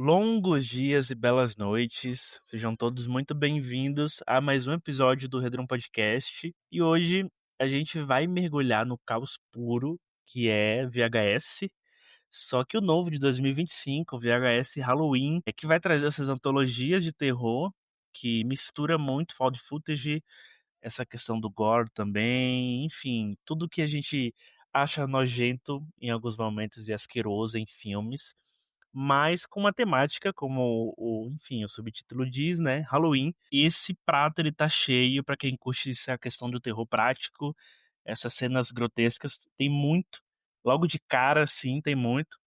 Longos dias e belas noites, sejam todos muito bem-vindos a mais um episódio do Redrum Podcast. E hoje a gente vai mergulhar no caos puro que é VHS, só que o novo de 2025, VHS Halloween, é que vai trazer essas antologias de terror que mistura muito found footage, essa questão do gore também, enfim, tudo que a gente acha nojento em alguns momentos e asqueroso em filmes, mas com uma temática como enfim, o subtítulo diz, né, Halloween. E esse prato ele tá cheio pra quem curte essa questão do terror prático, essas cenas grotescas, tem muito. Logo de cara, assim, tem muito.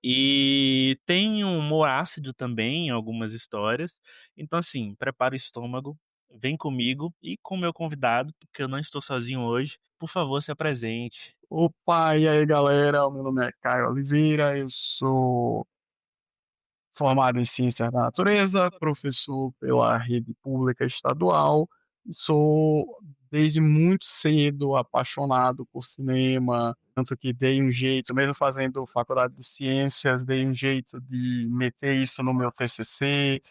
E tem um humor ácido também em algumas histórias. Então, assim, prepara o estômago, vem comigo e com o meu convidado, porque eu não estou sozinho hoje. Por favor, se apresente. Opa, e aí galera, o meu nome é Caio Oliveira, eu sou formado em Ciências da Natureza, professor pela rede pública estadual, e sou desde muito cedo apaixonado por cinema, tanto que dei um jeito, mesmo fazendo faculdade de ciências, dei um jeito de meter isso no meu TCC.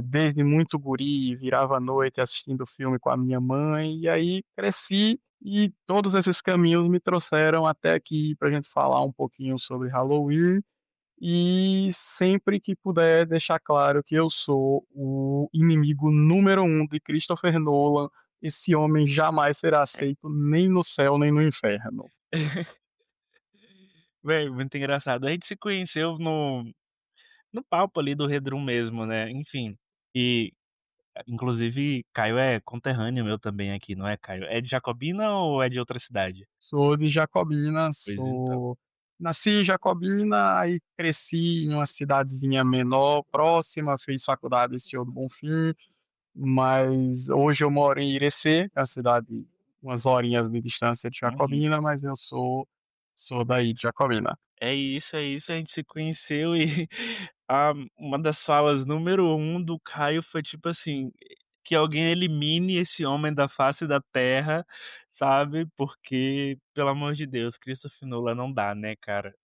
Desde muito guri, virava à noite assistindo filme com a minha mãe, e aí cresci e todos esses caminhos me trouxeram até aqui para a gente falar um pouquinho sobre Halloween e sempre que puder deixar claro que eu sou o inimigo número um de Christopher Nolan, esse homem jamais será aceito nem no céu nem no inferno. Véi, muito engraçado. A gente se conheceu no papo ali do Redrum mesmo, né? Enfim. E, inclusive, Caio é conterrâneo meu também aqui, não é, Caio? É de Jacobina ou é de outra cidade? Sou de Jacobina, Pois então. nasci em Jacobina, aí cresci em uma cidadezinha menor, próxima, fiz faculdade em Senhor do Bonfim, mas hoje eu moro em Irecê, que é uma cidade umas horinhas de distância de Uhum. Jacobina, mas sou daí de Jacobina. É isso, a gente se conheceu e uma das falas número um do Caio foi tipo assim, que alguém elimine esse homem da face da terra, sabe? Porque, pelo amor de Deus, Christopher Nolan não dá, né, cara?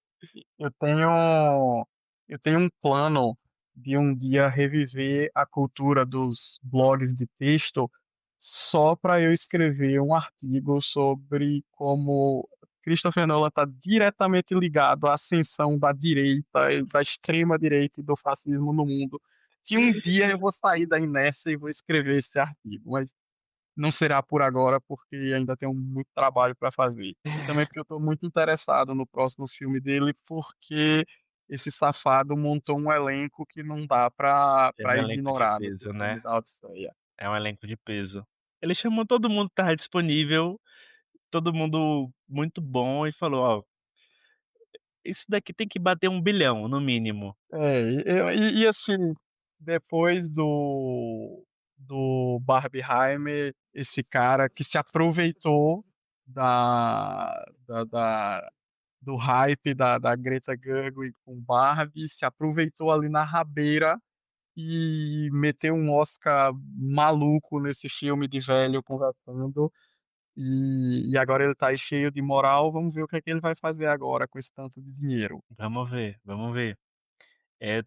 Eu tenho, eu tenho um plano de um dia reviver a cultura dos blogs de texto só para eu escrever um artigo sobre como Christopher Nolan está diretamente ligado à ascensão da direita, da extrema direita e do fascismo no mundo. Que um dia eu vou sair da inércia e vou escrever esse artigo, mas não será por agora, porque ainda tenho muito trabalho para fazer. E também porque eu estou muito interessado no próximo filme dele, porque esse safado montou um elenco que não dá para É um elenco de ignorar nesse peso, filme né? da Odisseia. É um elenco de peso. Ele chamou todo mundo que tava disponível, todo mundo muito bom e falou, ó, isso daqui tem que bater 1 bilhão, no mínimo. Assim, depois do Barbenheimer, esse cara que se aproveitou do hype da Greta Gerwig com Barbie, se aproveitou ali na rabeira e meteu um Oscar maluco nesse filme de velho conversando. E agora ele tá aí cheio de moral. Vamos ver o que é que ele vai fazer agora com esse tanto de dinheiro. Vamos ver, vamos ver.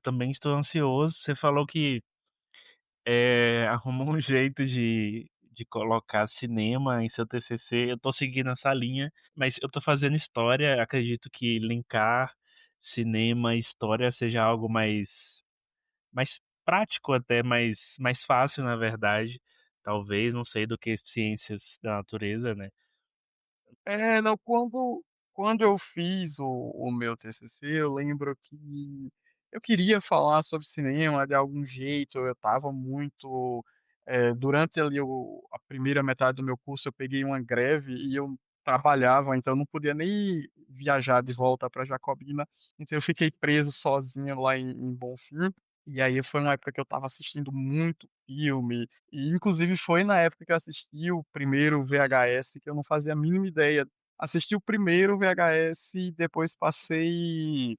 Também estou ansioso. Você falou que arrumou um jeito de colocar cinema em seu TCC. Eu tô seguindo essa linha, mas eu tô fazendo história. Acredito que linkar cinema e história seja algo mais prático, até mais fácil, na verdade. Talvez, não sei, do que ciências da natureza, né? Não, quando eu fiz o meu TCC, eu lembro que eu queria falar sobre cinema de algum jeito, eu estava muito. Durante ali a primeira metade do meu curso, eu peguei uma greve e eu trabalhava, então eu não podia nem viajar de volta para Jacobina, então eu fiquei preso sozinho lá em Bonfim. E aí foi uma época que eu estava assistindo muito filme, e inclusive foi na época que eu assisti o primeiro VHS, que eu não fazia a mínima ideia. Assisti o primeiro VHS e depois passei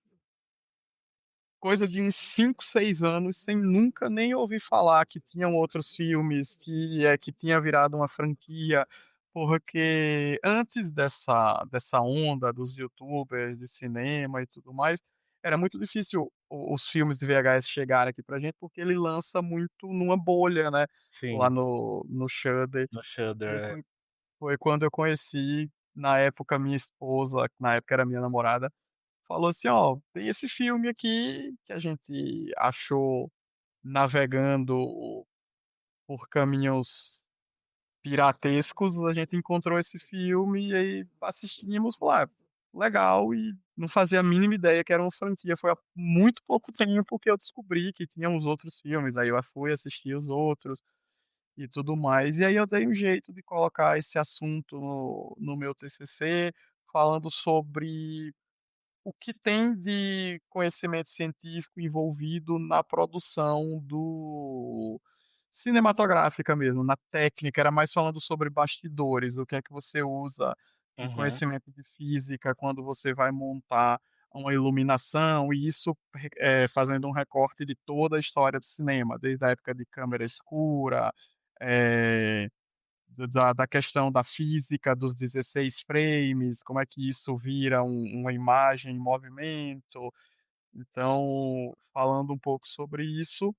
coisa de uns 5, 6 anos sem nunca nem ouvir falar que tinham outros filmes, que tinha virado uma franquia, porque antes dessa onda dos YouTubers de cinema e tudo mais, era muito difícil os filmes de VHS chegarem aqui pra gente, porque ele lança muito numa bolha, né, lá Sim, no Shudder. no E aí Shudder, é. foi quando eu conheci, na época, minha esposa, que na época era minha namorada, falou assim: "Ó, tem esse filme aqui que a gente achou navegando por caminhos piratescos, a gente encontrou esse filme e aí assistimos, falou: "Ah, legal", e não fazia a mínima ideia que era uma franquia. Foi há muito pouco tempo que eu descobri que tinha os outros filmes, aí eu fui assistir os outros e tudo mais. E aí eu dei um jeito de colocar esse assunto no meu TCC, falando sobre o que tem de conhecimento científico envolvido na produção do cinematográfica mesmo, na técnica, era mais falando sobre bastidores, o que é que você usa de Uhum, conhecimento de física quando você vai montar uma iluminação, e isso fazendo um recorte de toda a história do cinema, desde a época de câmera escura, eh da questão da física dos 16 frames, como é que isso vira uma imagem em movimento. Então, falando um pouco sobre isso,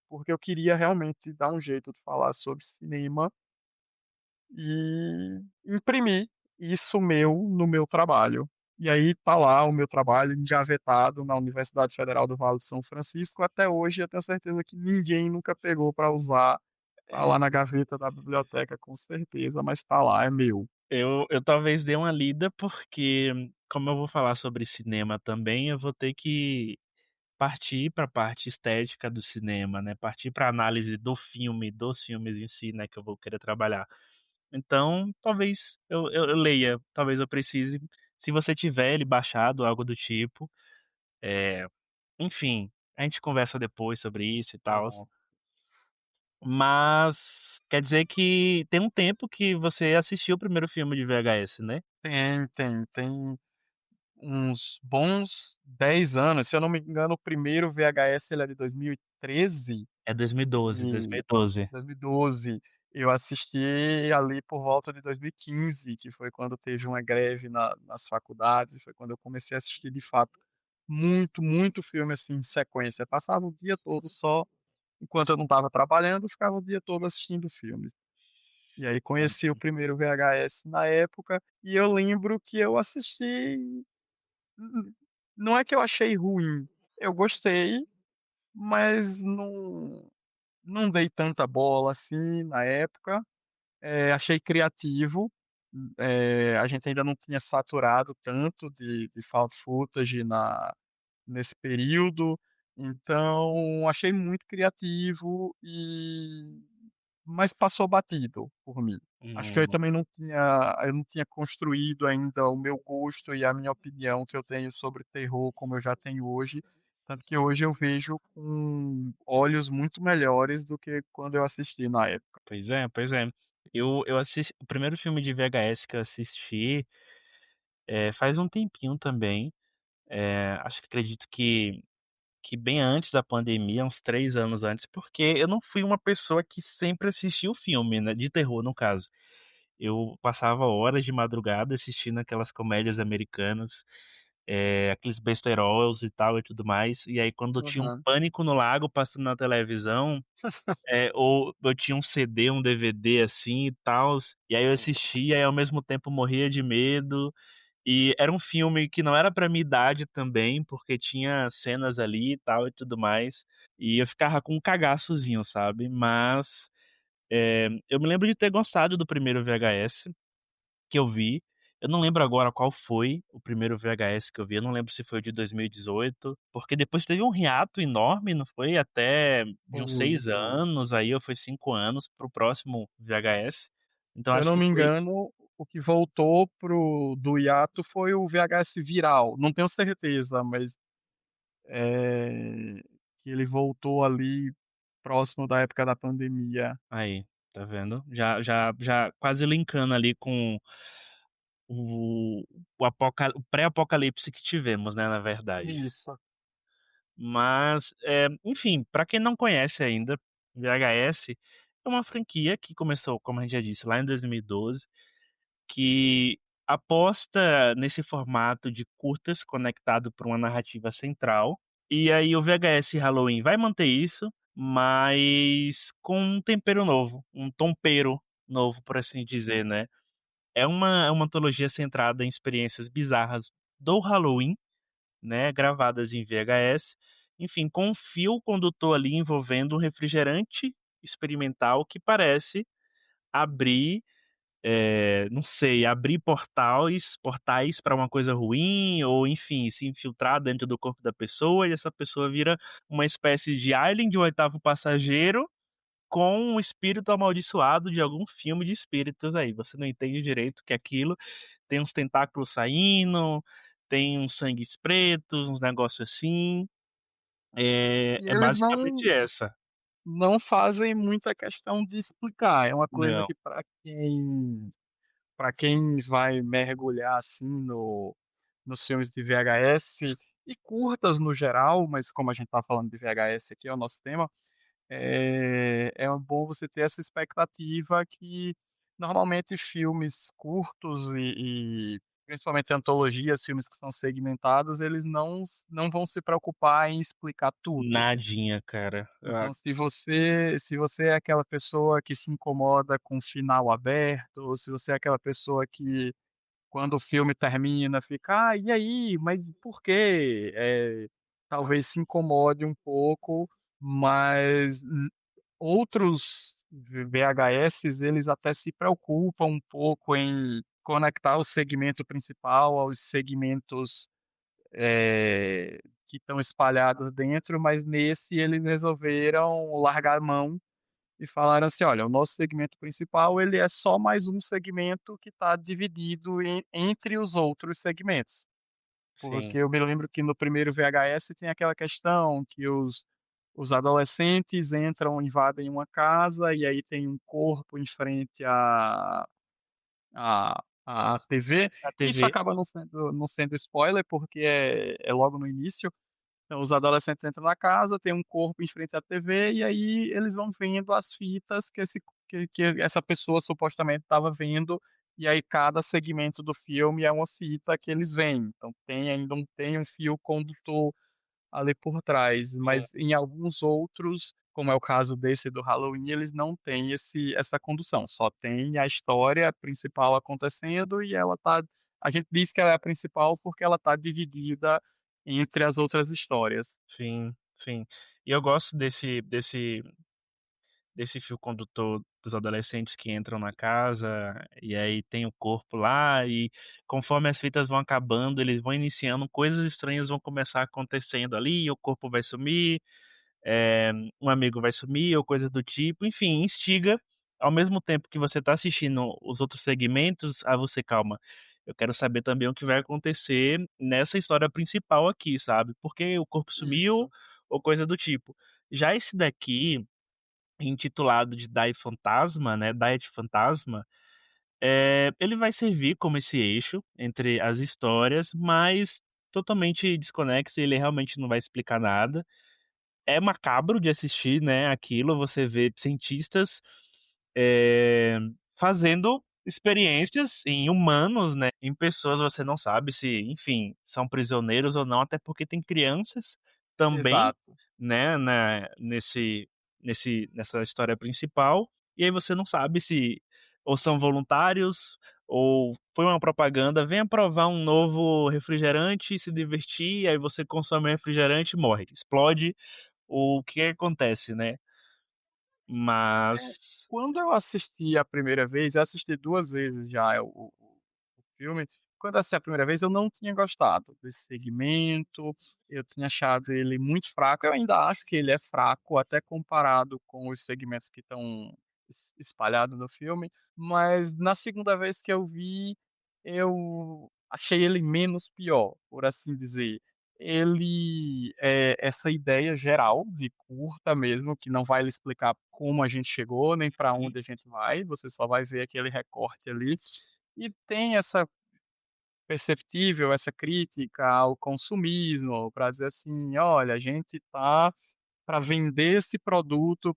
porque eu queria realmente dar um jeito de falar sobre cinema e imprimir isso meu no meu trabalho. E aí tá lá o meu trabalho engavetado na Universidade Federal do Vale do São Francisco até hoje, eu tenho certeza que ninguém nunca pegou para usar. Tá lá na gaveta da biblioteca com certeza, mas tá lá, é meu. eu talvez dê uma lida, porque como eu vou falar sobre cinema também, eu vou ter que partir para a parte estética do cinema, né, partir pra análise do filme, dos filmes em si, né, que eu vou querer trabalhar. Então, talvez eu leia, talvez eu precise, se você tiver ele baixado, algo do tipo, eh, enfim, a gente conversa depois sobre isso e tals. Pronto. Mas quer dizer que tem um tempo que você assistiu o primeiro filme de VHS, né? Tem uns bons 10 anos, se eu não me engano, o primeiro VHS ele é de 2013, É 2012, e 2012. 2012. Eu assisti ali por volta de 2015, que foi quando teve uma greve nas faculdades, foi quando eu comecei a assistir de fato muito, muito filme, assim, em sequência. Passava o dia todo só enquanto eu não estava trabalhando, eu ficava o dia todo assistindo filmes. E aí conheci o primeiro VHS na época, e eu lembro que eu assisti, não é que eu achei ruim, eu gostei, mas não dei tanta bola, assim, na época. Achei criativo, a gente ainda não tinha saturado tanto de found footage nesse período, então achei muito criativo mas passou batido por mim. Acho que Hum, eu não tinha construído ainda o meu gosto e a minha opinião que eu tenho sobre terror como eu já tenho hoje, tanto que hoje eu vejo com olhos muito melhores do que quando eu assisti na época. pois é, pois é. Eu assisti o primeiro filme de VHS que eu assisti, faz um tempinho também, acho que acredito que bem antes da pandemia, uns 3 anos antes, porque eu não fui uma pessoa que sempre assistiu filme, né, de terror no caso. Eu passava horas de madrugada assistindo aquelas comédias americanas, aqueles besteróis e tal e tudo mais, e aí quando tinha um Aham. Pânico no Lago passando na televisão, ou eu tinha um CD, um DVD assim e tals, e aí eu assistia e ao mesmo tempo morria de medo, e era um filme que não era pra minha idade também, porque tinha cenas ali e tal e tudo mais, e eu ficava com um cagaçozinho, sabe. Mas, eu me lembro de ter gostado do primeiro VHS que eu vi. Eu não lembro agora qual foi o primeiro VHS que eu vi, eu não lembro se foi o de 2018, porque depois teve um hiato enorme, não foi? Até de uns Foi, 6 foi. anos, aí ou foi 5 anos para o próximo VHS. Então Se eu acho não que me foi engano, o que voltou do hiato foi o VHS Viral, não tenho certeza, mas, que ele voltou ali próximo da época da pandemia. aí, tá vendo? Já quase linkando ali com o o pré-apocalipse que tivemos, né, na verdade. Isso. Mas, enfim, pra quem não conhece ainda, VHS é uma franquia que começou, como a gente já disse, lá em 2012, que aposta nesse formato de curtas conectado por uma narrativa central. E aí o VHS Halloween vai manter isso, mas com um tempero novo, um tompeiro novo, por assim dizer, né. É uma antologia centrada em experiências bizarras do Halloween, né, gravadas em VHS, enfim, com um fio condutor ali envolvendo um refrigerante experimental que parece abrir, não sei, abrir portais para uma coisa ruim ou, enfim, se infiltrar dentro do corpo da pessoa e essa pessoa vira uma espécie de alien de um oitavo passageiro com um espírito amaldiçoado de algum filme de espíritos aí, você não entende direito o que é aquilo, tem uns tentáculos saindo, tem uns sangues pretos, uns negócios assim, E é eles basicamente essa. não fazem muita questão de explicar, é uma coisa Não, que para quem vai mergulhar, assim, no nos filmes de VHS e curtas no geral, mas como a gente tá falando de VHS aqui, é o nosso tema, é bom você ter essa expectativa que normalmente filmes curtos e principalmente antologias, filmes que são segmentados, eles não vão se preocupar em explicar tudo. nadinha, cara. Então, se você é aquela pessoa que se incomoda com o final aberto, ou se você é aquela pessoa que quando o filme termina fica: "Ah, e aí, mas por quê?", talvez se incomode um pouco, mas outros VHS, eles até se preocupam um pouco em conectar o segmento principal aos segmentos, que estão espalhados dentro, mas nesse eles resolveram largar a mão e falaram assim: "Olha, o nosso segmento principal, ele é só mais um segmento que está dividido entre os outros segmentos". Porque Sim, eu me lembro que no primeiro VHS tem aquela questão que os adolescentes entram, invadem uma casa e aí tem um corpo em frente à TV. a Isso TV acaba não sendo spoiler, porque é logo no início. Então, os adolescentes entram na casa, tem um corpo em frente à TV, e aí eles vão vendo as fitas que essa pessoa supostamente estava vendo, e aí cada segmento do filme é uma fita que eles veem. Então tem um fio condutor ali por trás, sim, mas em alguns outros, como é o caso desse do Halloween, eles não têm essa condução, só tem a história principal acontecendo e a gente diz que ela é a principal porque ela está dividida entre as outras histórias. sim, sim. E eu gosto desse fio condutor dos adolescentes que entram na casa, e aí tem o corpo lá, e conforme as fitas vão acabando, eles vão iniciando, coisas estranhas vão começar acontecendo ali, e o corpo vai sumir, eh, um amigo vai sumir ou coisa do tipo, enfim, instiga, ao mesmo tempo que você tá assistindo os outros segmentos, a você: "Calma, eu quero saber também o que vai acontecer nessa história principal aqui", sabe, porque o corpo sumiu Isso, ou coisa do tipo. Já esse daqui intitulado de Diet Fantasma, ele vai servir como esse eixo entre as histórias, mas totalmente desconexo, ele realmente não vai explicar nada. É macabro de assistir, né, aquilo, você vê cientistas, eh, fazendo experiências em humanos, né, em pessoas, você não sabe se, enfim, são prisioneiros ou não, até porque tem crianças também, exato. né, nessa história principal, e aí você não sabe se ou são voluntários ou foi uma propaganda, venha provar um novo refrigerante e se divertir, aí você consome o refrigerante e morre, explode o que acontece, né. É, Mas quando eu assisti a primeira vez, eu assisti 2 vezes já o filme. Quando eu assisti a primeira vez, eu não tinha gostado desse segmento, eu tinha achado ele muito fraco. Eu ainda acho que ele é fraco, até comparado com os segmentos que estão espalhados no filme, mas na segunda vez que eu vi, eu achei ele menos pior, por assim dizer. Ele essa ideia geral de curta mesmo, que não vai lhe explicar como a gente chegou, nem para uhum, onde a gente vai, você só vai ver aquele recorte ali. E tem essa essa crítica ao consumismo, para dizer assim: "Olha, a gente está vender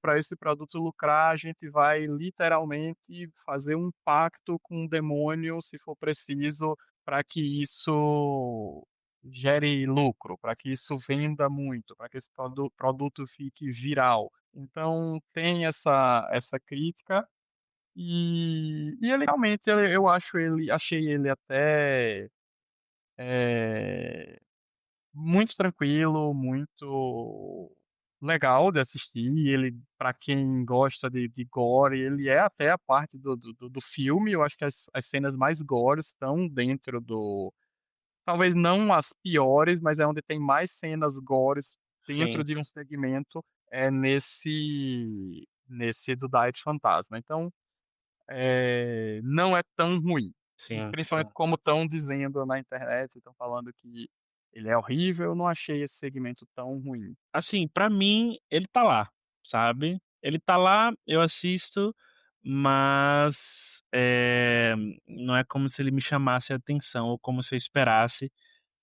para esse produto lucrar, a gente vai literalmente fazer um pacto com o demônio, se for preciso, para que isso gere lucro, para que isso venda muito, para que esse produto fique viral. Então tem essa crítica e ele realmente eu achei ele até é, muito tranquilo, muito legal de assistir. Ele, para quem gosta de gore, ele é até a parte do filme. Eu acho que as cenas mais gore estão dentro do. Talvez não as piores, mas é onde tem mais cenas gores dentro Sim, de um segmento, é nesse do Diet Fantasma. Então, não é tão ruim. E sim, principalmente sim. como estão dizendo na internet, estão falando que ele é horrível, eu não achei esse segmento tão ruim. Assim, pra mim, ele tá lá, sabe? Ele tá lá, eu assisto, mas não é como se ele me chamasse a atenção ou como se eu esperasse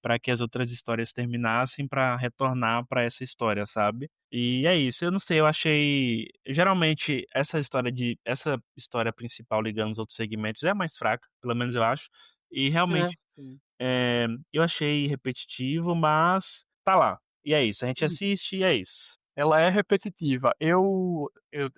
pra que as outras histórias terminassem pra retornar pra essa história, sabe? E é isso, eu não sei, eu achei. Geralmente, essa história principal ligando os outros segmentos é a mais fraca, pelo menos eu acho. E Sim, realmente sim. eu achei repetitivo, mas tá lá. E é isso, a gente Isso. assiste e é isso. Ela é repetitiva.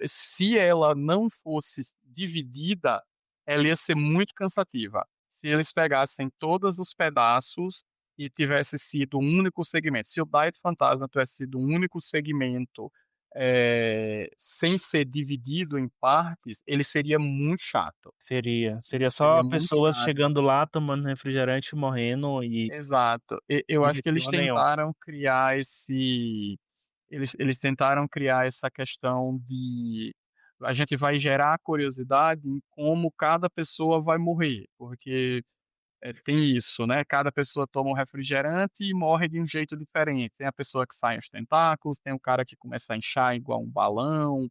Se ela não fosse dividida, ela ia ser muito cansativa. Se eles pegassem todos os pedaços e tivesse sido um único segmento, se o Diet Fantasma tivesse sido um único segmento, sem ser dividido em partes, ele seria muito chato. Ele Seria seria só muito pessoas chato. chegando lá, tomando refrigerante, morrendo e Exato. Eu acho que eles objetivo nenhum. tentaram criar eles tentaram criar essa questão de a gente vai gerar curiosidade em como cada pessoa vai morrer, porque tem isso, né? Cada pessoa toma um refrigerante e morre de um jeito diferente. Tem a pessoa que sai os tentáculos, tem o cara que começa a inchar igual um balão,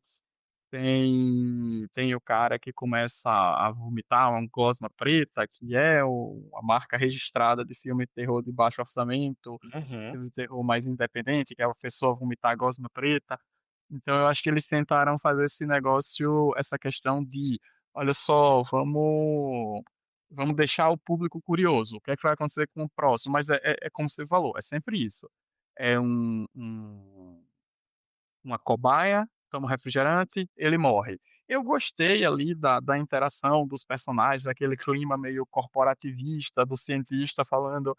tem o cara que começa a vomitar uma gosma preta, que é a marca registrada de filme de terror de baixo orçamento, Uhum. filme de terror mais independente, que é a pessoa vomitar gosma preta. Então eu acho que eles tentaram fazer esse negócio, essa questão de, olha só, vamos deixar o público curioso. O que é que vai acontecer com o próximo? Mas é como você falou, é sempre isso. É uma cobaia, toma um refrigerante, ele morre. Eu gostei ali da interação dos personagens, aquele clima meio corporativista do cientista falando,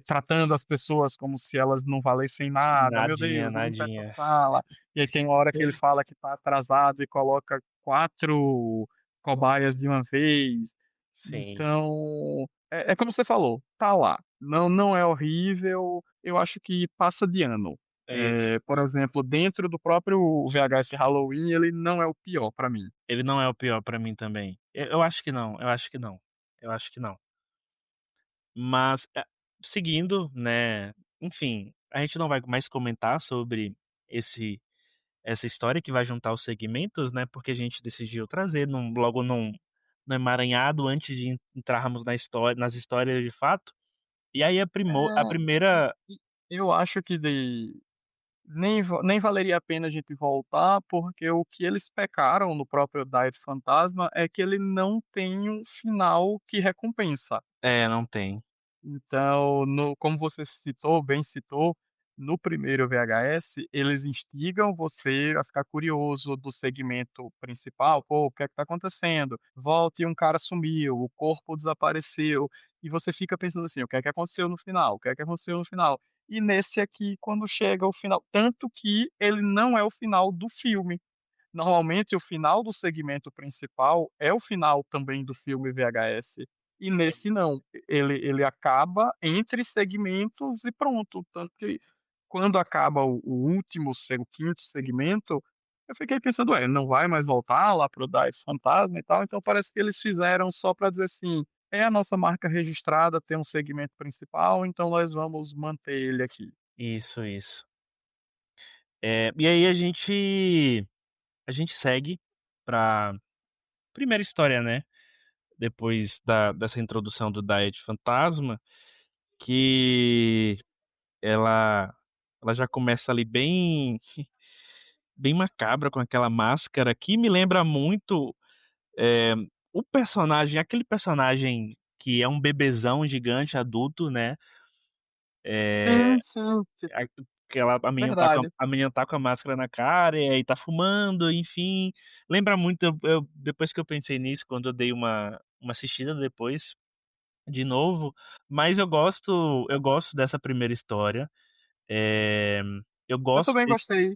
tratando as pessoas como se elas não valessem nada. Meu Nadinha, Deus, limpa essa nadinha. sala. E aí tem uma hora que ele fala que está atrasado e coloca 4 cobaias de uma vez. Sim, Então, é como você falou, tá lá. Não é horrível, eu acho que passa de ano. é isso. Por exemplo, dentro do próprio VHS Halloween, ele não é o pior pra mim. Ele não é o pior pra mim também. Eu acho que não, eu acho que não. Eu acho que não. Mas, seguindo, né, enfim, a gente não vai mais comentar sobre esse essa história que vai juntar os segmentos, né, porque a gente decidiu trazer logo num emaranhado antes de entrarmos nas histórias de fato. E aí a É, primeira e eu acho que nem valeria a pena a gente voltar, porque o que eles pecaram no próprio Diet Fantasma é que ele não tem um final que recompensa. não tem. Então, como você citou, bem citou, no primeiro VHS, eles instigam você a ficar curioso do segmento principal. Pô, o que é que está acontecendo? Volta e um cara sumiu, o corpo desapareceu. E você fica pensando assim, o que é que aconteceu no final? O que é que aconteceu no final? E nesse aqui, quando chega o final, tanto que ele não é o final do filme. Normalmente, o final do segmento principal é o final também do filme VHS. E Sim. nesse não. Ele acaba entre segmentos e pronto. Tanto que quando acaba o quinto segmento, eu fiquei pensando, não vai mais voltar lá pro Dice Fantasma e tal. Então parece que eles fizeram só para dizer assim, é a nossa marca registrada, tem um segmento principal, então nós vamos manter ele aqui. Isso, isso. E aí a gente segue pra primeira história, né, depois dessa introdução do Diet Fantasma, que ela Ela já começa ali bem macabra com aquela máscara que me lembra muito, eh, o personagem aquele personagem que é um bebezão gigante adulto, né, eh, Sim, sim, a aquela verdade. a menina tá com a máscara na cara e aí tá fumando, enfim, lembra muito eu depois que eu pensei nisso, quando eu dei uma assistida depois, de novo, mas eu gosto dessa primeira história, eh, eu Eu gosto também desse gostei.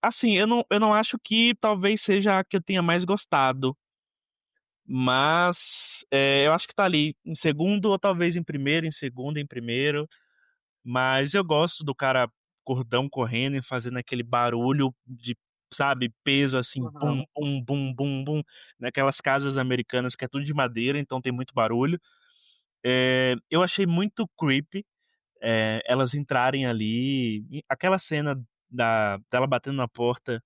assim, eu não acho que talvez seja a que eu tenha mais gostado, mas, eu acho que tá ali em segundo ou talvez em primeiro, em segundo, em primeiro, mas eu gosto do cara gordão correndo e fazendo aquele barulho de, sabe, peso assim, bum, Aham. bum, bum, bum, bum, naquelas casas americanas que é tudo de madeira, então tem muito barulho. Eu achei muito creepy, elas entrarem ali, e aquela cena dela batendo na porta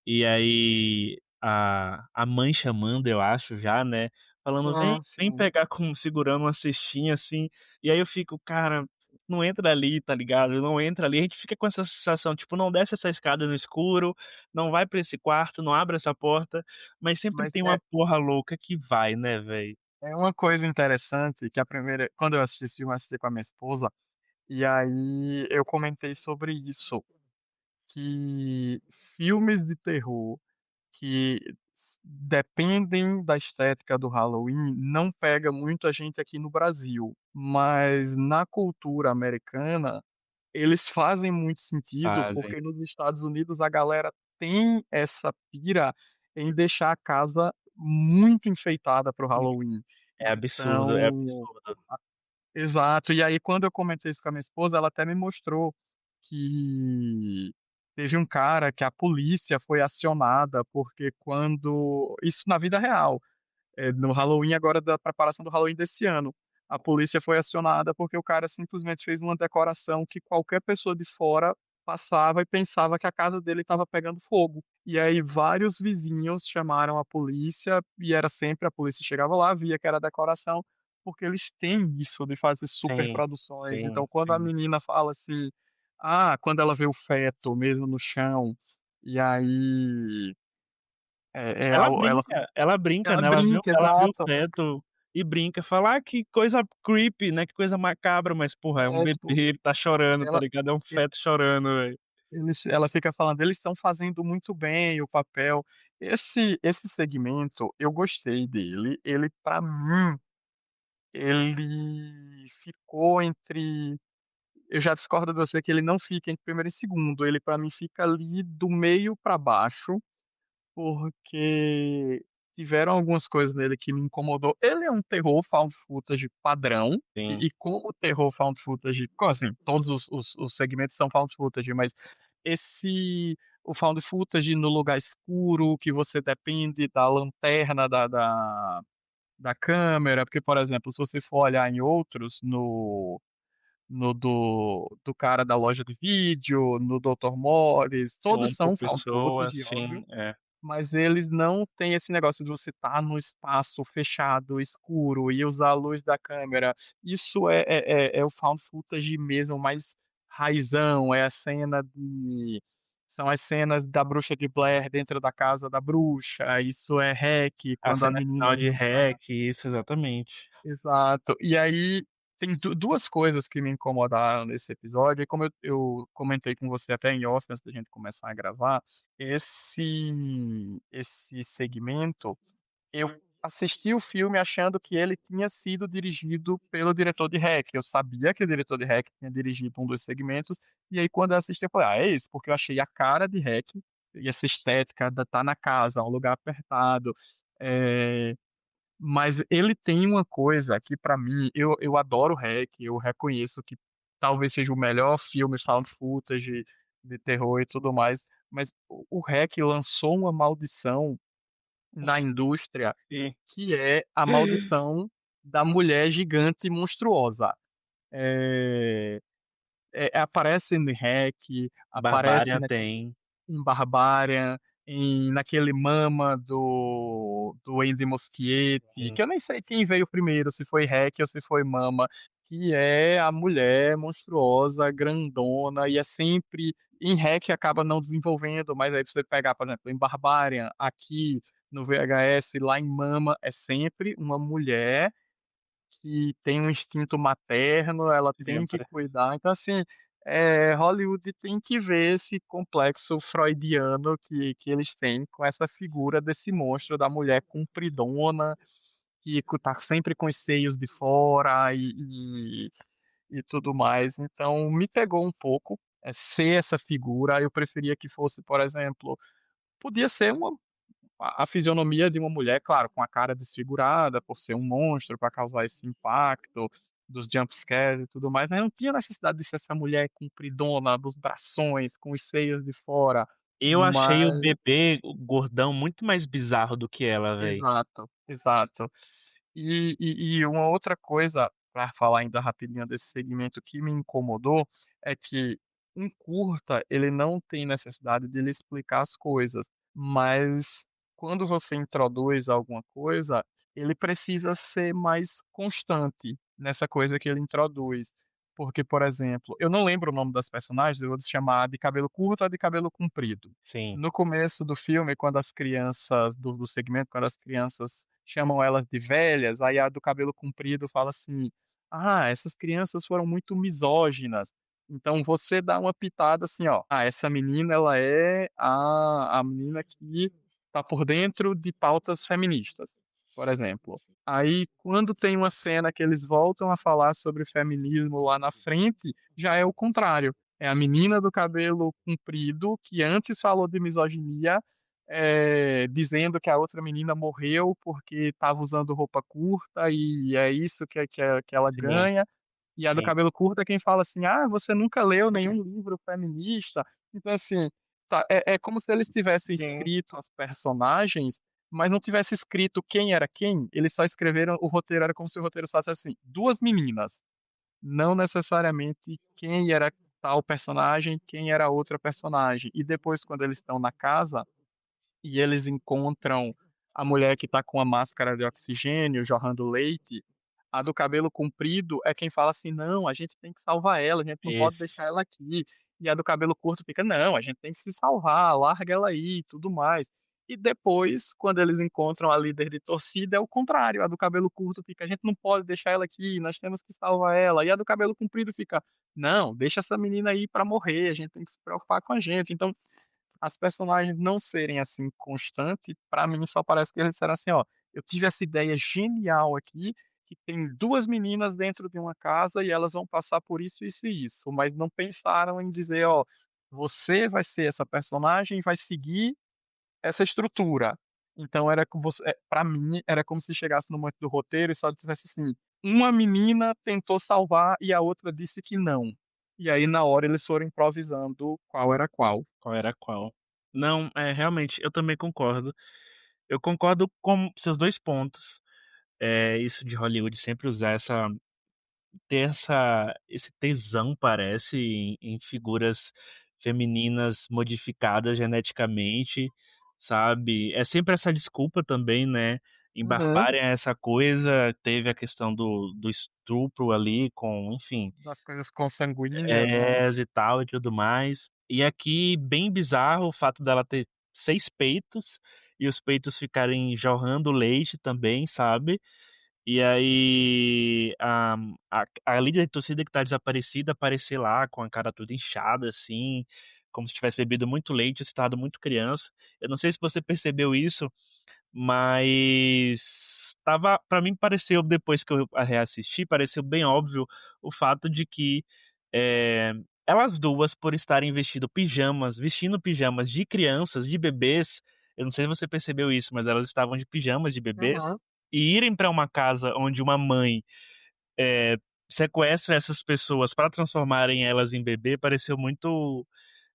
e aí a mãe chamando, eu acho já, né, falando: "Vem, Sim, vem sim. pegar", como segurando uma cestinha, assim, e aí eu fico: "Cara, não entra ali", tá ligado, não entra ali, a gente fica com essa sensação, tipo: "Não desce essa escada no escuro, não vai pra esse quarto, não abre essa porta", mas sempre Mas tem uma porra louca que vai, né, velho. é uma coisa interessante que a primeira quando eu assisti esse filme, eu assisti com a minha esposa, e aí eu comentei sobre isso, que filmes de terror que dependem da estética do Halloween, não pega muito a gente aqui no Brasil, mas na cultura americana, eles fazem muito sentido, Fazem. porque nos Estados Unidos a galera tem essa pira em deixar a casa muito enfeitada para o Halloween. É Então absurdo. exato. E aí quando eu comentei isso com a minha esposa, ela até me mostrou que teve um cara que a polícia foi acionada, porque quando isso na vida real, no Halloween agora da preparação do Halloween desse ano. A polícia foi acionada porque o cara simplesmente fez uma decoração que qualquer pessoa de fora passava e pensava que a casa dele estava pegando fogo. E aí vários vizinhos chamaram a polícia e era sempre a polícia chegava lá, via que era decoração, porque eles têm isso de fazer Sim, superproduções. Então sim, quando a sim. menina fala assim, ah, quando ela vê o feto mesmo no chão, e aí Ela brinca, ela né, brinca, ela viu o exato. feto e brinca, fala: "Ah, que coisa creepy, né, que coisa macabra", mas porra, é um É, bebê, tipo, ele tá chorando, tá ela ligado, é um e feto chorando, velho. ela fica falando: "Eles estão fazendo muito bem o papel". Esse segmento, eu gostei dele, ele pra mim, ele ficou entre eu já discordo de você que ele não fica entre primeiro e segundo, ele pra mim fica ali do meio pra baixo. Porque tiveram algumas coisas nele que me incomodou. Ele é um terror found footage padrão, Sim, e como o terror found footage assim, todos os segmentos são found footage, mas esse o found footage no lugar escuro, que você depende da lanterna da câmera, porque, por exemplo, se você for olhar em outros, no do cara da loja de vídeo, no Dr. Morris, todos Trompo, são found pessoa, footage, óbvio, sim, é. mas eles não têm esse negócio de você estar no espaço fechado, escuro e usar a luz da câmera. Isso é o found footage mesmo, mais raizão, é a cena de são as cenas da Bruxa de Blair dentro da casa da bruxa, isso é REC, A quando a cena menina final de entra. REC, isso, exatamente. Exato. E aí tem duas coisas que me incomodaram nesse episódio, e como eu comentei com você até em off antes da gente começar a gravar, esse segmento, eu assisti o filme achando que ele tinha sido dirigido pelo diretor de REC. Eu sabia que o diretor de REC tinha dirigido um dos segmentos, e aí quando eu assisti, eu falei, ah, é esse, porque eu achei a cara de REC, e essa estética da tá na casa, é um lugar apertado, é, mas ele tem uma coisa que pra mim, eu adoro o REC, eu reconheço que talvez seja o melhor filme found footage de terror e tudo mais, mas o REC lançou uma maldição na indústria Sim. que é a maldição da mulher gigante e monstruosa. É, aparece no REC, aparece Barbária tem. em Barbarian, naquele Mama do Andy Muschietti, Sim. que eu nem sei quem veio primeiro, se foi Hack ou se foi Mama, que é a mulher monstruosa, grandona, e é sempre em REC acaba não desenvolvendo, mas aí você pegar, por exemplo, em Barbarian, aqui no VHS, lá em Mama, é sempre uma mulher que tem um instinto materno, ela tem que Sempre. cuidar. Então, assim, Hollywood tem que ver esse complexo freudiano que eles têm com essa figura desse monstro da mulher compridona, que tá sempre com os seios de fora e tudo mais. Então, me pegou um pouco ser essa figura. Eu preferia que fosse, por exemplo, podia ser a fisionomia de uma mulher, claro, com a cara desfigurada, por ser um monstro, para causar esse impacto dos jumpscares e tudo mais, mas não tinha necessidade de ser essa mulher compridona, dos brações, com os seios de fora. Eu achei o Mas bebê o gordão muito mais bizarro do que ela, velho. exato, exato. E uma outra coisa, para falar ainda rapidinho desse segmento que me incomodou, é que um curta, ele não tem necessidade de ele explicar as coisas, mas quando você introduz alguma coisa, ele precisa ser mais constante nessa coisa que ele introduz. Porque, por exemplo, eu não lembro o nome das personagens, eu vou chamar de cabelo curto ou de cabelo comprido. Sim. No começo do filme, quando as crianças do segmento, quando as crianças chamam elas de velhas, aí a do cabelo comprido fala assim: "Ah, essas crianças foram muito misóginas". Então você dá uma pitada assim, ó: "Ah, essa menina ela é a menina que tá por dentro de pautas feministas", por exemplo. Aí quando tem uma cena que eles voltam a falar sobre feminismo lá na frente, já é o contrário. É a menina do cabelo comprido que antes falou de misoginia, dizendo que a outra menina morreu porque estava usando roupa curta e é isso que ela Sim, ganha. E a do sim. cabelo curto é quem fala assim: ah, você nunca leu nenhum livro feminista. Então, assim, é como se eles tivessem Sim. escrito as personagens, mas não tivesse escrito quem era quem. Eles só escreveram o roteiro, era como se o roteiro fosse assim: duas meninas, não necessariamente quem era tal personagem, quem era outra personagem. E depois, quando eles estão na casa e eles encontram a mulher que está com a máscara de oxigênio jorrando leite, a do cabelo comprido é quem fala assim: não, a gente tem que salvar ela, a gente não pode Isso. deixar ela aqui. E a do cabelo curto fica: não, a gente tem que se salvar, larga ela aí e tudo mais. E depois, quando eles encontram a líder de torcida, é o contrário. A do cabelo curto fica: a gente não pode deixar ela aqui, nós temos que salvar ela. E a do cabelo comprido fica: não, deixa essa menina aí pra morrer, a gente tem que se preocupar com a gente. Então, as personagens não serem assim constantes, pra mim só parece que eles disseram assim, ó, eu tive essa ideia genial aqui, que tem duas meninas dentro de uma casa e elas vão passar por isso, isso e isso, mas não pensaram em dizer, ó, você vai ser essa personagem e vai seguir essa estrutura. Então era com você, para mim era como se chegasse no momento do roteiro e só dissesse assim, uma menina tentou salvar e a outra disse que não. E aí na hora eles foram improvisando qual era qual. Qual era qual? Não, realmente, eu também concordo. Eu concordo com seus 2 pontos. Isso de Hollywood sempre usar ter esse tesão, parece, em figuras femininas modificadas geneticamente, sabe? É sempre essa desculpa também, né? Em Uhum. Barbária é essa coisa, teve a questão do estupro ali com, enfim, Das coisas consanguíneas, né? e tal e tudo mais. E aqui, bem bizarro o fato dela ter 6 peitos e os peitos ficarem jorrando leite também, sabe? E aí a líder de torcida que tá desaparecida aparecer lá com a cara toda inchada, assim, como se tivesse bebido muito leite, estado muito criança. Eu não sei se você percebeu isso, mas tava, para mim pareceu, depois que eu a reassisti, pareceu bem óbvio o fato de que é, elas duas, por estarem vestindo pijamas de crianças, de bebês, eu não sei se você percebeu isso, mas elas estavam de pijamas de bebês, Uhum. e irem para uma casa onde uma mãe é, sequestra essas pessoas para transformarem elas em bebê, pareceu muito,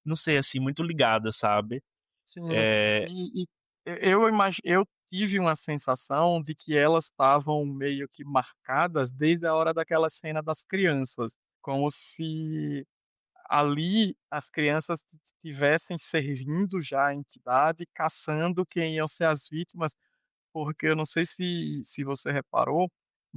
não sei, assim, muito ligada, sabe? Sim. É, E eu tive uma sensação de que elas estavam meio que marcadas desde a hora daquela cena das crianças, como se ali as crianças tivessem servindo já a entidade, caçando quem iam ser as vítimas, porque eu não sei se você reparou,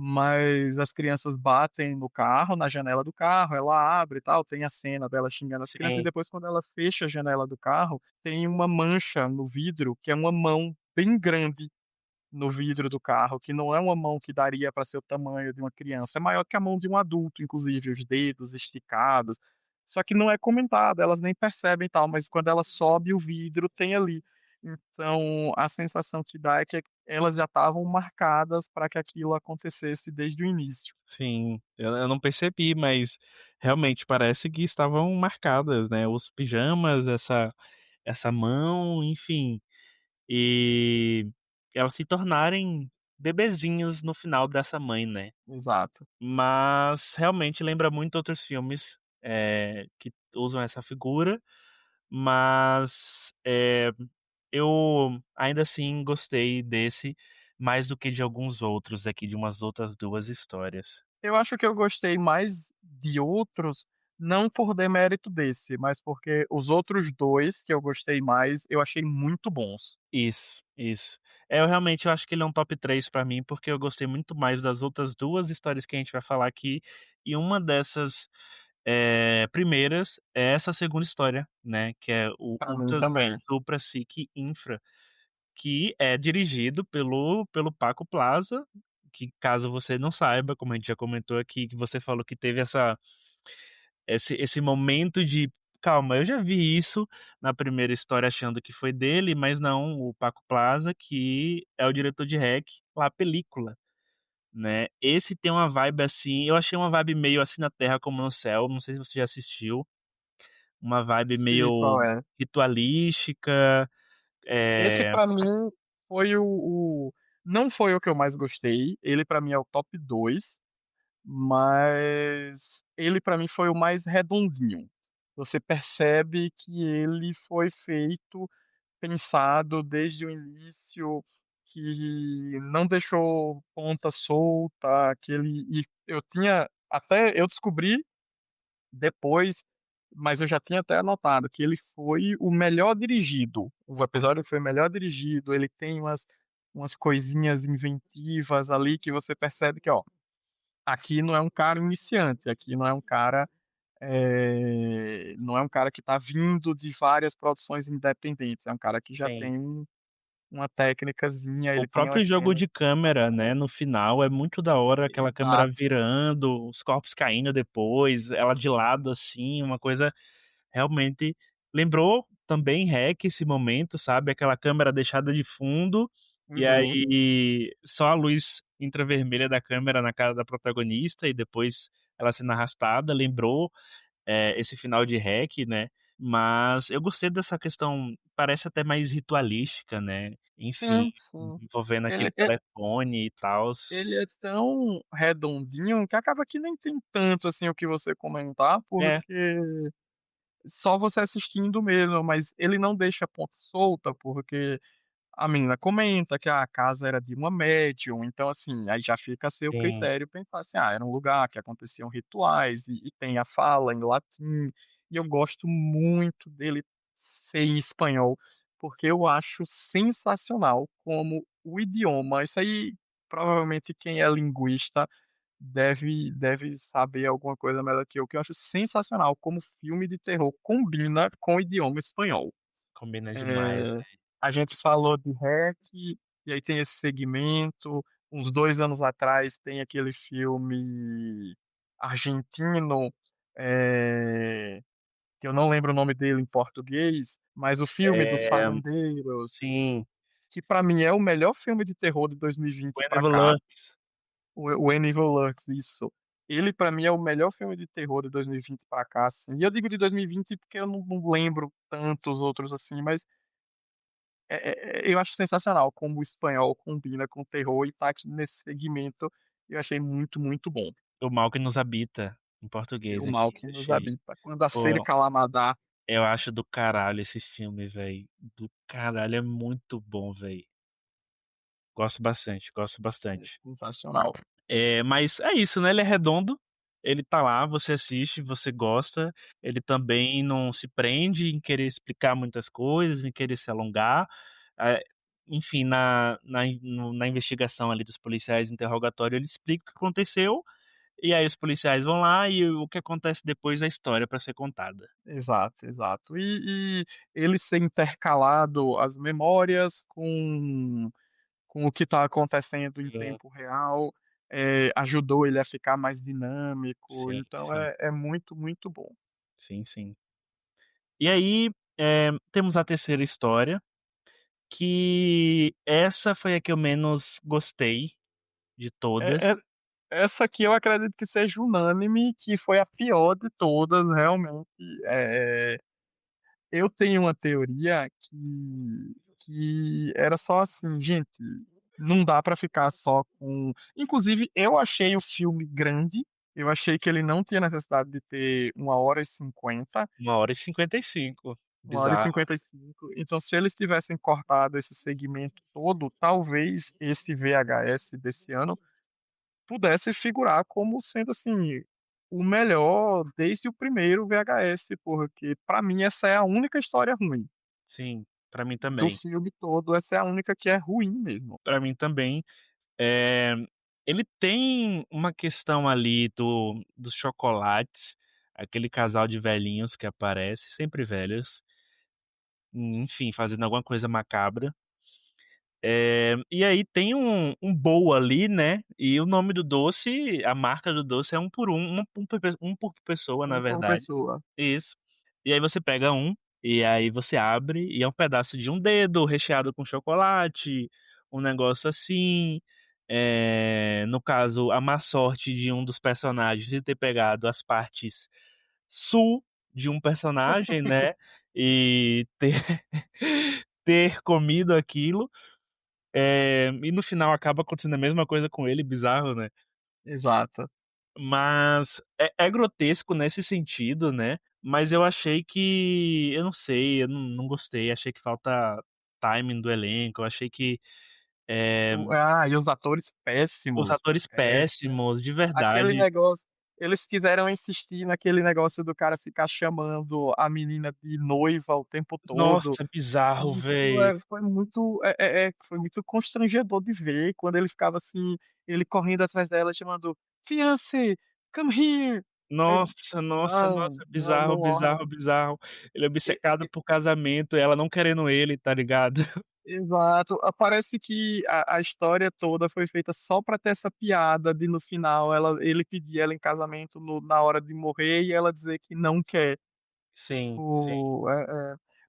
mas as crianças batem no carro, na janela do carro, ela abre e tal, tem a cena dela xingando as crianças, e Sim, depois quando ela fecha a janela do carro, tem uma mancha no vidro, que é uma mão bem grande no vidro do carro, que não é uma mão que daria para ser o tamanho de uma criança, é maior que a mão de um adulto, inclusive, os dedos esticados. Só que não é comentado, elas nem percebem e tal, mas quando ela sobe o vidro, tem ali. Então, a sensação que dá é que elas já estavam marcadas para que aquilo acontecesse desde o início. sim. Eu não percebi, mas realmente parece que estavam marcadas, né, os pijamas, essa mão, enfim, e elas se tornarem bebezinhos no final dessa mãe, né. Exato. Mas realmente lembra muito outros filmes, que usam essa figura, mas, eu ainda assim gostei desse mais do que de alguns outros aqui, de umas outras 2 histórias. Eu acho que eu gostei mais de outros, não por demérito desse, mas porque os outros 2 que eu gostei mais, eu achei muito bons. Isso, isso. Eu realmente eu acho que ele é um top 3 pra mim, porque eu gostei muito mais das outras 2 histórias que a gente vai falar aqui, e uma dessas, primeiras é essa segunda história, né, que é o Pra mim Ultra também. Supra Psyche Infra, que é dirigido pelo Paco Plaza, que caso você não saiba, como a gente já comentou aqui, que você falou que teve esse momento de: "Calma, eu já vi isso na primeira história achando que foi dele, mas não, o Paco Plaza, que é o diretor de REC, La Película", né. Esse tem uma vibe, assim, eu achei uma vibe meio Assim na Terra como no Céu, não sei se você já assistiu, uma vibe Sei meio qual é. ritualística, Esse eh pra mim foi o não foi o que eu mais gostei, ele pra mim é o top 2, mas ele pra mim foi o mais redondinho. Você percebe que ele foi feito, pensado desde o início, que não deixou ponta solta, que ele e eu tinha até eu descobri depois, mas eu já tinha até anotado que ele foi o melhor dirigido. O episódio foi o melhor dirigido, ele tem umas coisinhas inventivas ali que você percebe que, ó, aqui não é um cara iniciante, aqui não é um cara, não é um cara que está vindo de várias produções independentes, é um cara que já sim. tem uma técnicazinha, O ele tem próprio umas jogo cenas de câmera, né, no final é muito da hora, aquela câmera exato. virando, os corpos caindo depois, ela de lado, assim, uma coisa realmente lembrou também REC esse momento, sabe, aquela câmera deixada de fundo, e Uhum. aí só a luz infravermelha da câmera na cara da protagonista e depois ela sendo arrastada, lembrou, esse final de REC, né, mas eu gostei dessa questão, parece até mais ritualística, né, enfim, Sim, sim. envolvendo aquele Ele e telefone e tals. Ele é tão redondinho que acaba que nem tem tanto, assim, o que você comentar, É, porque só você assistindo mesmo, mas ele não deixa ponta solta, porque a menina comenta que a casa era de uma médium, então, assim, aí já fica a seu sim, critério pensar assim: "Ah, era um lugar que aconteciam rituais", e tem a fala em latim, e eu gosto muito dele ser em espanhol, porque eu acho sensacional como o idioma isso aí provavelmente quem é linguista deve saber alguma coisa melhor que eu acho sensacional como filme de terror combina com o idioma espanhol. combina demais. Eh, a gente falou de REC, e aí tem esse segmento. Uns 2 anos atrás tem aquele filme argentino, eh, que eu não lembro o nome dele em português, mas o filme dos É, fazendeiros, sim, que pra mim é o melhor filme de terror de 2020 pra Whenever cá, Lux, o Evil Lurks, isso. Ele pra mim é o melhor filme de terror de 2020 pra cá, assim. E eu digo de 2020 porque eu não lembro tantos outros assim, mas eu acho sensacional como o espanhol combina com o terror e tá aqui nesse segmento, eu achei muito, muito bom. O Mal que Nos Habita, em E português o mal aqui, que nos achei. habita. Quando a Pô, cerca Lamadar eu acho do caralho esse filme, velho, do caralho, é muito bom, velho. Gosto bastante, gosto é bastante. sensacional. Mas é isso, né, ele é redondo, ele tá lá, você assiste, você gosta, ele também não se prende em querer explicar muitas coisas, em querer se alongar, eh, enfim, na investigação ali dos policiais, interrogatório, ele explica o que aconteceu, e aí os policiais vão lá e o que acontece depois da história pra ser contada. Exato, exato. E ele ser intercalado as memórias com o que está acontecendo em Sim, tempo real, ajudou ele a ficar mais dinâmico, sim, então sim. é muito, muito bom. Sim, sim. E aí, temos a terceira história, que essa foi a que eu menos gostei de todas. É é essa aqui eu acredito que seja unânime, que foi a pior de todas, realmente. Eu tenho uma teoria que era só assim, gente, não dá pra ficar só com. Inclusive, eu achei o filme grande, eu achei que ele não tinha necessidade de ter 1h50, 1h55. Bizarro. 1h55. Então, se eles tivessem cortado esse segmento todo, talvez esse VHS desse ano pudesse figurar como sendo assim o melhor desde o primeiro VHS, porque pra mim essa é a única história ruim Sim, pra mim do também. filme todo, essa é a única que é ruim mesmo. Pra mim também. Eh, ele tem uma questão ali dos chocolates, aquele casal de velhinhos que aparece, sempre velhos, enfim, fazendo alguma coisa macabra. E aí tem um bowl ali, né, e o nome do doce, a marca do doce é um por um por pessoa, na Um por verdade. pessoa. Isso. E aí você pega um, e aí você abre, e é um pedaço de um dedo recheado com chocolate, um negócio assim. No caso, a má sorte de um dos personagens de ter pegado as partes sul de um personagem, né, e ter ter comido aquilo. E no final acaba acontecendo a mesma coisa com ele, bizarro, né. Exato. Mas é grotesco nesse sentido, né, mas eu achei que eu não sei, eu não gostei, achei que falta timing do elenco, eu achei que, eh, E os atores os péssimos, atores péssimos. péssimos, de Aquele verdade. negócio, eles quiseram insistir naquele negócio do cara ficar chamando a menina de noiva o tempo todo. Nossa, bizarro, Isso velho. foi muito constrangedor de ver quando ele ficava assim, ele correndo atrás dela chamando: "Fiancé, come here". Aí, Nossa, nossa, não, nossa, não, bizarro, não bizarro, orna. bizarro. Ele é E obcecado e por casamento, ela não querendo ele, tá ligado? exato. Parece que a história toda foi feita só pra ter essa piada de no final ele pedir ela em casamento na hora de morrer e ela dizer que não quer. Sim, sim, Tipo,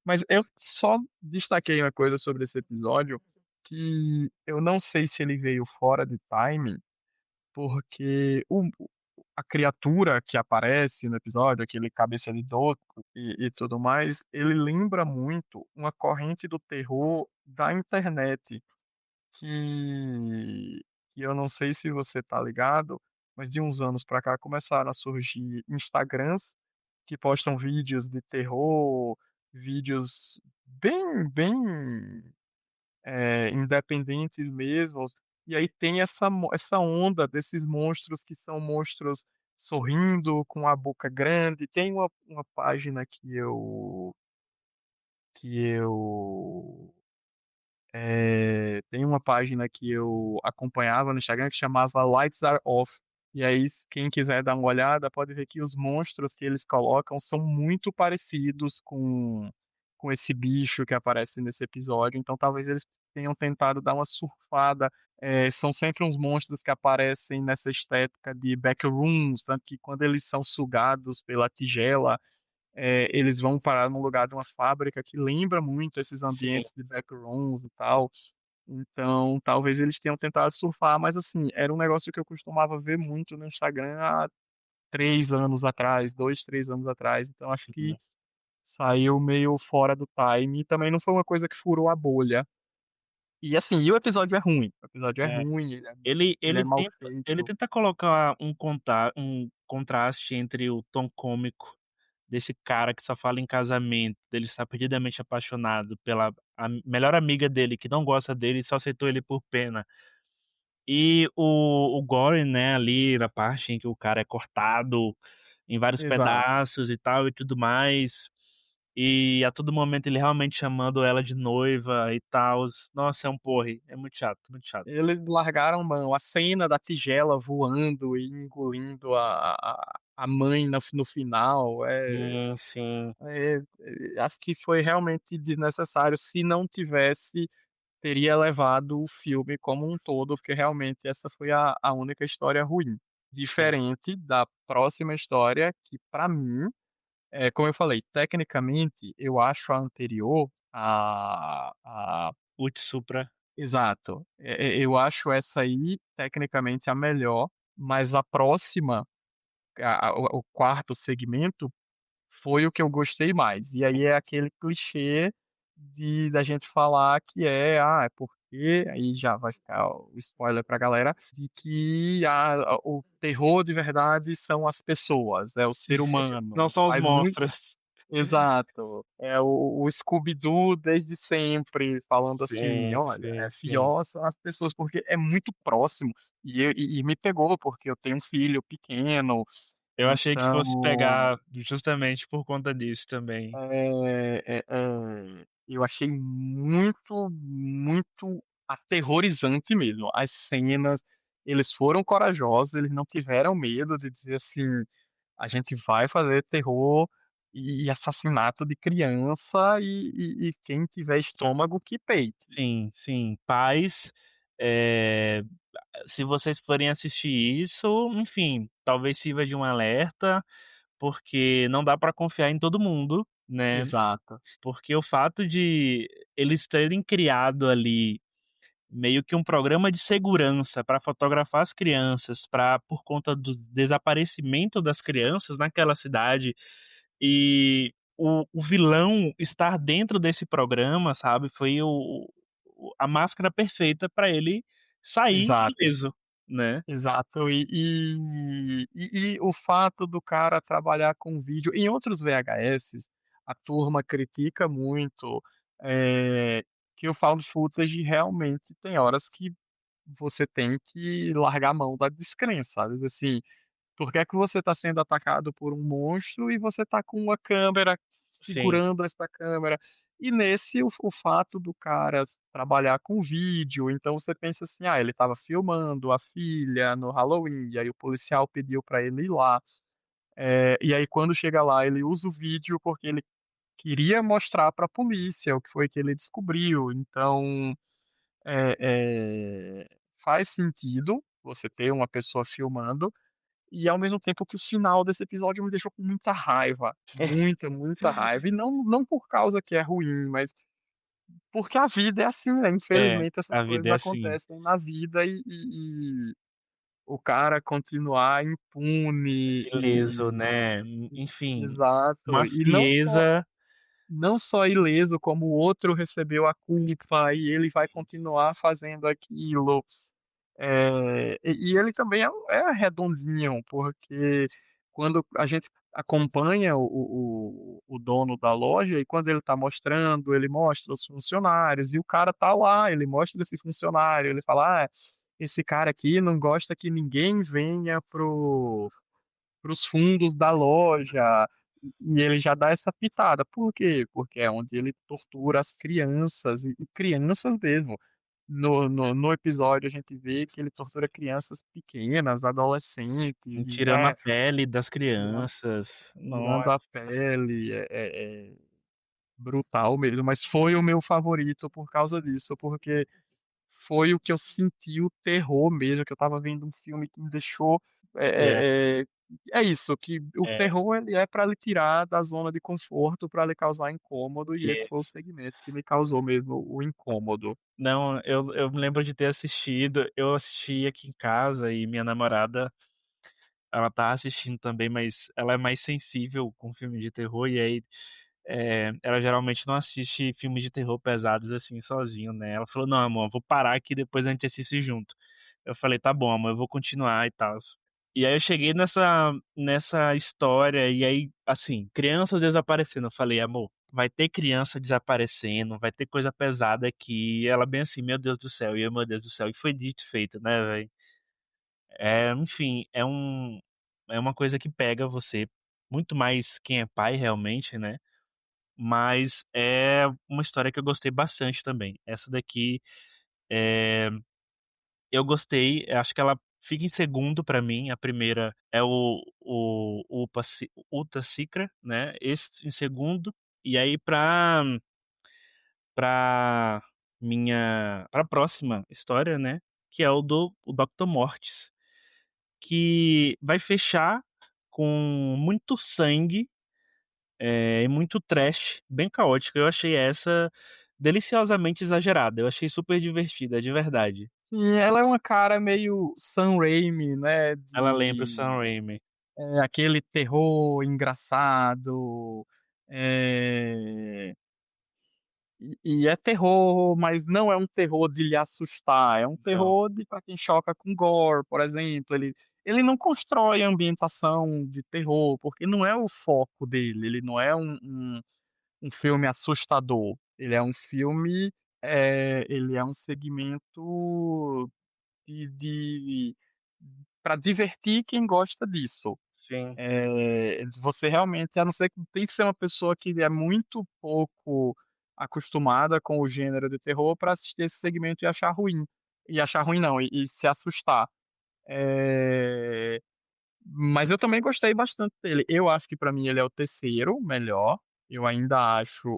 mas eu só destaquei uma coisa sobre esse episódio, que eu não sei se ele veio fora de timing, porque a criatura que aparece no episódio, aquele cabeça de dodo e tudo mais, ele lembra muito uma corrente do terror da internet, que que eu não sei se você tá ligado, mas de uns anos pra cá começaram a surgir Instagrams que postam vídeos de terror, vídeos bem, independentes mesmo, e aí tem essa onda desses monstros que são monstros sorrindo, com a boca grande. Tem uma página que eu tem uma página que eu acompanhava no Instagram que chamava Lights Are Off. E aí, quem quiser dar uma olhada, pode ver que os monstros que eles colocam são muito parecidos com esse bicho que aparece nesse episódio. Então, talvez eles tenham tentado dar uma surfada. São sempre uns monstros que aparecem nessa estética de backrooms, tanto que quando eles são sugados pela tigela, eles vão parar num lugar de uma fábrica que lembra muito esses sim, ambientes de backrooms e tal. Então, talvez eles tenham tentado surfar, mas assim, era um negócio que eu costumava ver muito no Instagram há 3 anos atrás, 2, 3 anos atrás. Então, acho que sim. saiu meio fora do time. E também não foi uma coisa que furou a bolha. E assim, o episódio é ruim. O episódio é É. ruim, Ele ele é ele mal tenta ele feito. tenta colocar um contraste entre o tom cômico desse cara que só fala em casamento, dele estar perdidamente apaixonado pela melhor amiga dele que não gosta dele e só aceitou ele por pena. E o gore, né, ali na parte em que o cara é cortado em vários Exato. pedaços e tal e tudo mais. e a todo momento ele realmente chamando ela de noiva e tals. Nossa, é um porre, é muito chato, muito chato. Eles largaram mão. A cena da tigela voando e engolindo a mãe no final Sim, sim, acho que foi realmente desnecessário. Se não tivesse, teria levado o filme como um todo, porque realmente essa foi a única história ruim. sim. Diferente da próxima história, que pra mim, como eu falei, tecnicamente eu acho a anterior, Utsupra, exato. Eu acho essa aí tecnicamente a melhor, mas a próxima, o quarto segmento, foi o que eu gostei mais. E aí é aquele clichê da gente falar que é porque, aí já vai ficar o spoiler pra galera, de que o terror de verdade são as pessoas, é o ser não humano. são os Faz muito. monstros. Exato. É o Scooby-Doo desde sempre, falando assim, Sim, olha, sim, é sim. pior são as pessoas, porque é muito próximo. E me pegou, porque eu tenho um filho pequeno, Eu achei que fosse então pegar justamente por conta disso também. eu achei muito, muito aterrorizante mesmo. As cenas, eles foram corajosos, eles não tiveram medo de dizer assim, a gente vai fazer terror e assassinato de criança e quem tiver estômago que peite. Sim, sim. Pais, eh, se vocês forem assistir isso, enfim, talvez sirva de um alerta, porque não dá pra confiar em todo mundo, né? Exato, Porque o fato de eles terem criado ali meio que um programa de segurança para fotografar as crianças, para por conta do desaparecimento das crianças naquela cidade, e o vilão estar dentro desse programa, sabe, foi a máscara perfeita para ele sair exato. ileso, né. Exato, e o fato do cara trabalhar com vídeo em outros VHS, a turma critica muito, que o found footage realmente tem horas que você tem que largar a mão da descrença, sabe, assim, por que é que você está sendo atacado por um monstro e você está com uma câmera, Sim, segurando essa câmera? E nesse, o fato do cara trabalhar com vídeo, então você pensa assim, ele estava filmando a filha no Halloween, e aí o policial pediu para ele ir lá. E aí quando chega lá, ele usa o vídeo porque ele queria mostrar para a polícia o que foi que ele descobriu. Então, faz sentido você ter uma pessoa filmando, e ao mesmo tempo que o final desse episódio me deixou com muita raiva, muita, muita raiva. E não por causa que é ruim, mas porque a vida é assim, né? é, Infelizmente essas a vida coisas é assim, acontecem na vida e o cara continuar impune ileso, né, enfim, exato. uma E não só frieza. não só ileso, como o outro recebeu a culpa e ele vai continuar fazendo aquilo. E ele também é redondinho, porque quando a gente acompanha o dono da loja e quando ele está mostrando, ele mostra os funcionários e o cara tá lá, ele mostra esse funcionário, ele fala, esse cara aqui não gosta que ninguém venha pros fundos da loja, e ele já dá essa pitada. Por quê? Porque é onde ele tortura as crianças, e crianças mesmo. No episódio a gente vê que ele tortura crianças pequenas, adolescentes, Tirando a pele das tirando, crianças. tirando a Nossa, pele, é brutal mesmo. Mas foi o meu favorito por causa disso, porque foi o que eu senti o terror mesmo, que eu tava vendo um filme que me deixou. é, É, é, é isso, que o é, terror ele é para lhe tirar da zona de conforto, para lhe causar incômodo, e esse é. foi o segmento que me causou mesmo o incômodo. Não, eu me lembro de ter assistido, eu assisti aqui em casa e minha namorada, ela tá assistindo também, mas ela é mais sensível com filme de terror e aí, ela geralmente não assiste filmes de terror pesados, assim, sozinho, né. Ela falou: "Não, amor, vou parar aqui, depois a gente assiste junto". Eu falei: "Tá bom, amor, eu vou continuar e tal". E aí eu cheguei nessa história e aí, assim, crianças desaparecendo, eu falei: "Amor, vai ter criança desaparecendo, vai ter coisa pesada aqui". E ela bem assim: "Meu Deus do céu", e eu: "Meu Deus do céu", e foi dito e feito, né, velho. Enfim, é uma coisa que pega você, muito mais quem é pai realmente, né, mas é uma história que eu gostei bastante também. Essa daqui, eh, eu gostei, acho que ela fica em segundo pra mim, a primeira é o Uta Secret, né, esse em segundo, e aí pra pra próxima história, né, que é o Dr. Mortis, que vai fechar com muito sangue, e muito trash, bem caótico. Eu achei essa deliciosamente exagerada, eu achei super divertida, de verdade. E ela é uma cara meio Sam Raimi, né? Ela lembra o De Sam Raimi. aquele terror engraçado. é, e é terror, mas não é um terror de lhe assustar. É um Não, terror de para quem choca com gore, por exemplo. Ele não constrói ambientação de terror, porque não é o foco dele. Ele não é um filme assustador. Ele é um filme. Ele é um segmento de para divertir quem gosta disso. sim, Você realmente, a não ser que tem que ser uma pessoa que é muito pouco acostumada com o gênero de terror para assistir esse segmento e achar ruim. E achar ruim não, e se assustar. É, Mas eu também gostei bastante dele. Eu acho que para mim ele é o terceiro melhor. Eu ainda acho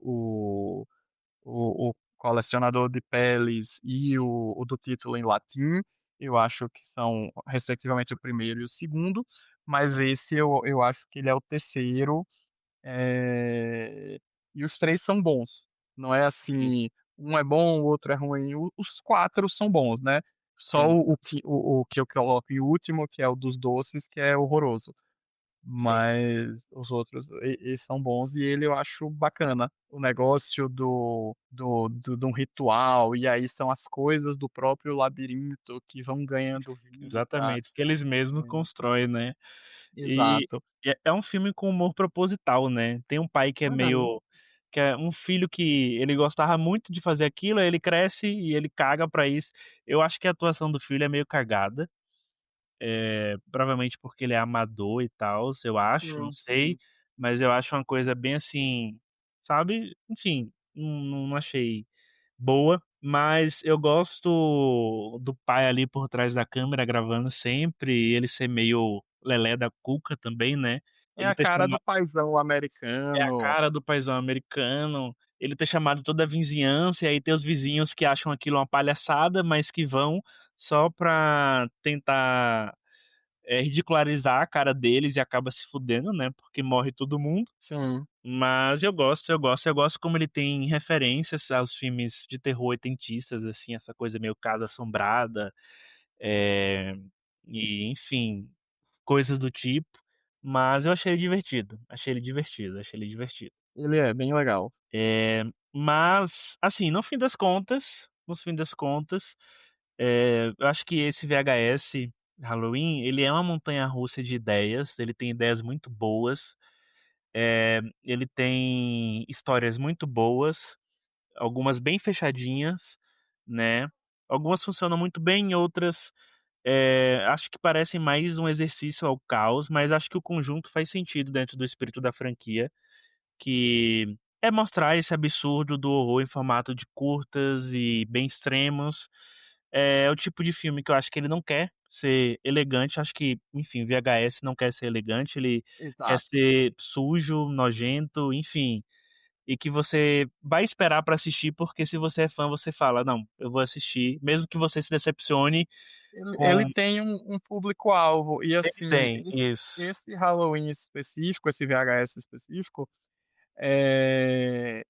o Colecionador de Peles e o do título em latim, eu acho que são, respectivamente, o primeiro e o segundo, mas esse eu acho que ele é o terceiro, é, e os três são bons. Não é sim, assim, um é bom, o outro é ruim. Os quatro são bons, né? Só sim, o que eu coloco em último, que é o dos doces, que é horroroso. sim, Mas os outros, eles são bons e ele eu acho bacana. O negócio de um ritual, e aí são as coisas do próprio labirinto que vão ganhando vida. exatamente, que eles mesmos É, constroem, né. E exato. é um filme com humor proposital, né. Tem um pai que é É, meio que é um filho que ele gostava muito de fazer aquilo, aí ele cresce e ele caga pra isso. Eu acho que a atuação do filho é meio cagada, provavelmente porque ele é amador e tals, eu acho, não sim, sei, sim. mas eu acho uma coisa bem assim, sabe, enfim, não achei boa, mas eu gosto do pai ali por trás da câmera gravando sempre, e ele ser meio lelé da cuca também, né, É ele a ter cara do chama paizão é a americano. cara do paizão americano, ele ter chamado toda a vizinhança, e aí ter os vizinhos que acham aquilo uma palhaçada, mas que vão só pra tentar ridicularizar a cara deles e acaba se fudendo, né, porque morre todo mundo. Sim, Mas eu gosto como ele tem referências aos filmes de terror oitentistas, assim, essa coisa meio Casa Assombrada, eh, e enfim, coisas do tipo. Mas eu achei ele divertido. ele é bem legal. Mas, assim, no fim das contas, eu acho que esse VHS Halloween, ele é uma montanha-russa de ideias, ele tem ideias muito boas, ele tem histórias muito boas, algumas bem fechadinhas, né? Algumas funcionam muito bem, outras, acho que parecem mais um exercício ao caos, mas acho que o conjunto faz sentido dentro do espírito da franquia, que é mostrar esse absurdo do horror em formato de curtas e bem extremos. É o tipo de filme que eu acho que ele não quer ser elegante, acho que, enfim, VHS não quer ser elegante, ele quer Exato. ser sujo, nojento, enfim, e que você vai esperar pra assistir, porque se você é fã, você fala: "Não, eu vou assistir", mesmo que você se decepcione Ele com tem um público-alvo, e ele assim, tem, isso. esse Halloween específico, esse VHS específico,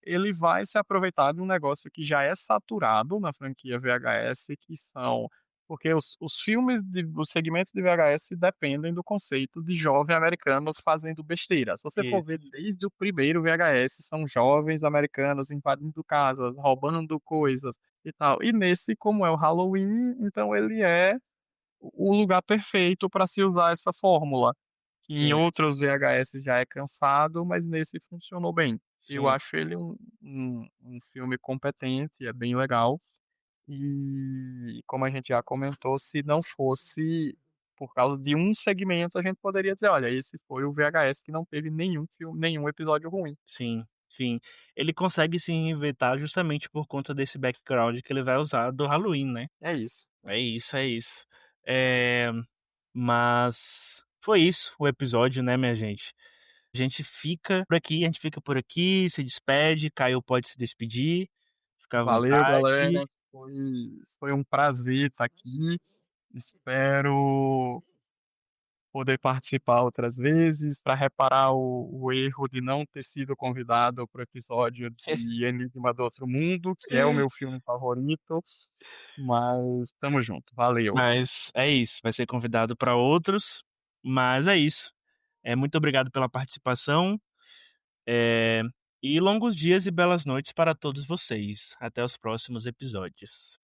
ele vai se aproveitar de um negócio que já é saturado na franquia VHS, que são porque os filmes os segmentos de VHS dependem do conceito de jovens americanos fazendo besteira. Se você for ver Isso, desde o primeiro VHS, são jovens americanos invadindo casas, roubando coisas e tal. E nesse, como é o Halloween, então ele é o lugar perfeito para se usar essa fórmula, que em sim, outros VHS já é cansado, mas nesse funcionou bem. Eu sim, acho ele um filme competente, é bem legal. E como a gente já comentou, se não fosse por causa de um segmento, a gente poderia dizer, olha, esse foi o VHS que não teve nenhum filme, nenhum episódio ruim. sim. Enfim, ele consegue se reinventar justamente por conta desse background que ele vai usar do Halloween, né. É isso. É isso, é isso. Eh, mas foi isso o episódio, né, minha gente. A gente fica por aqui, a gente fica por aqui, se despede, Caio pode se despedir, fica à Valeu, vontade. galera. Foi um prazer estar aqui. Espero poder participar outras vezes para reparar o erro de não ter sido convidado para o episódio de Enigma do Outro Mundo, que é o meu filme favorito. Mas tamo junto. Valeu. Mas é isso, vai ser convidado para outros, mas é isso. Muito obrigado pela participação, eh, e longos dias e belas noites para todos vocês. Até os próximos episódios.